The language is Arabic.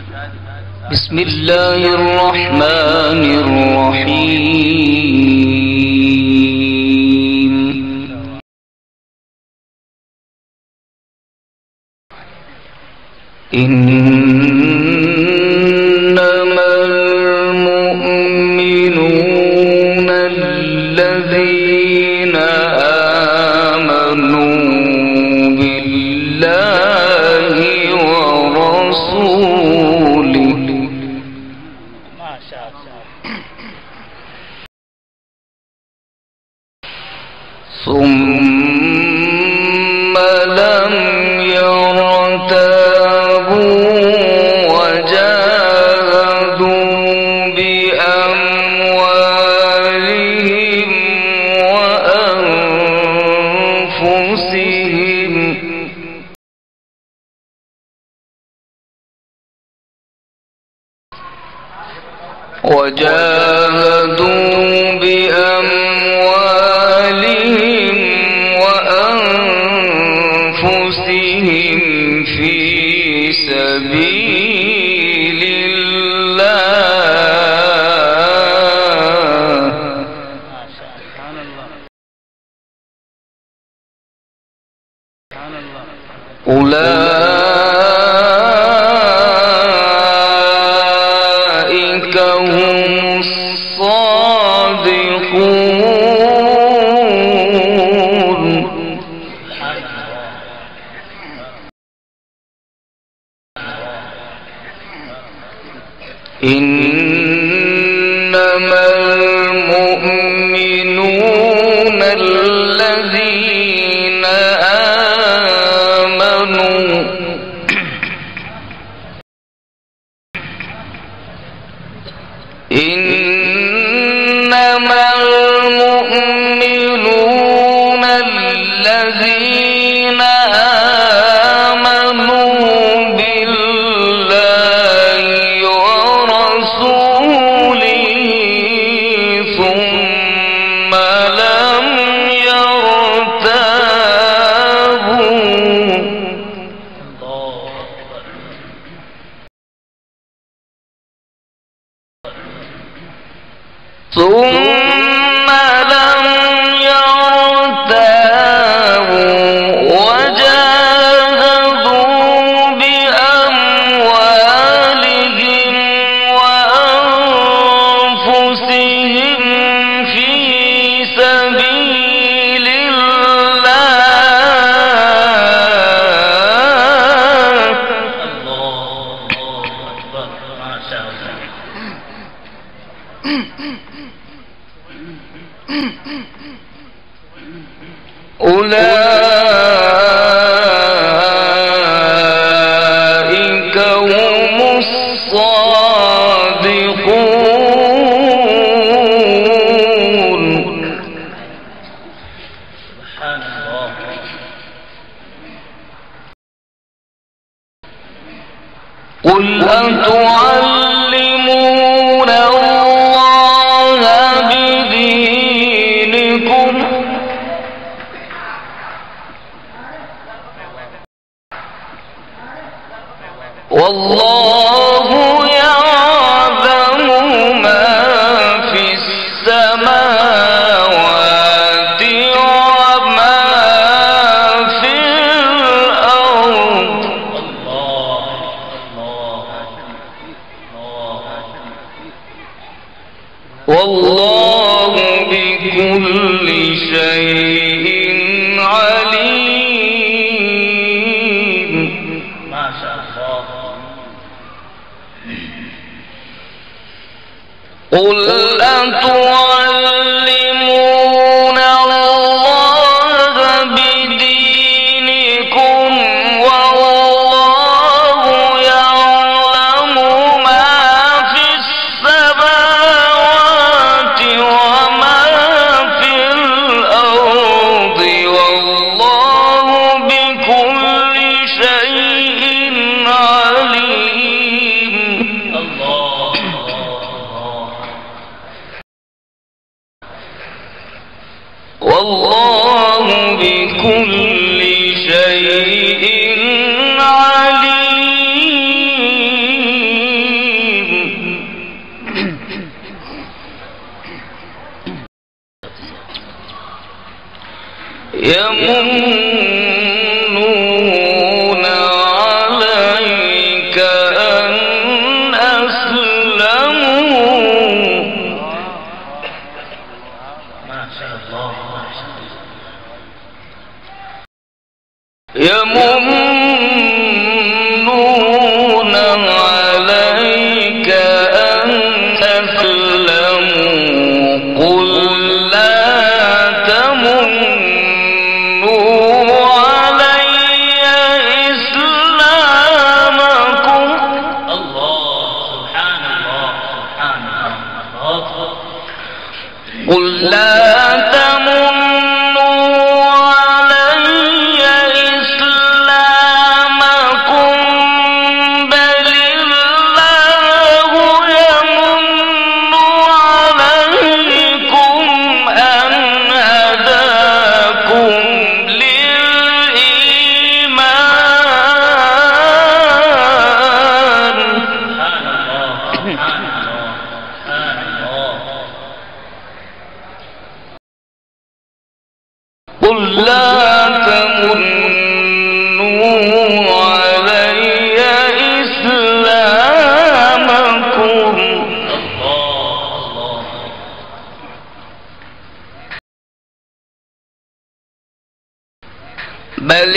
بسم الله الرحمن الرحيم. إنما المؤمنون الذين آمنوا بالله ورسوله ثم لم يرتابوا وجاهدوا بأموالهم وأنفسهم في سبيل الله. أولئك هم الصادقون. إنما المؤمنون الذين آمنوا إنما المؤمنون الذين آمنوا بالله ورسوله ثم لم يرتابوا وجاهدوا بأموالهم وأنفسهم في سبيل الله. أولئك هم الصادقون. سبحان الله. قل أتعلمون الله بدينكم والله يعلم ما في السماوات وما في الأرض. والله بكل شيء عليم. ما شاء الله. قل أتعلمون الله بدينكم والله يعلم ما في السماوات وما في الأرض والله بكل شيء عليم. الله يمنون عليك أن أسلموا. ما شاء الله. يمنون عليك أن أسلموا قل لا تمنوا علي إسلامكم. الله سبحان الله سبحان الله. قل لا قل لا تمنوا علي إسلامكم. بل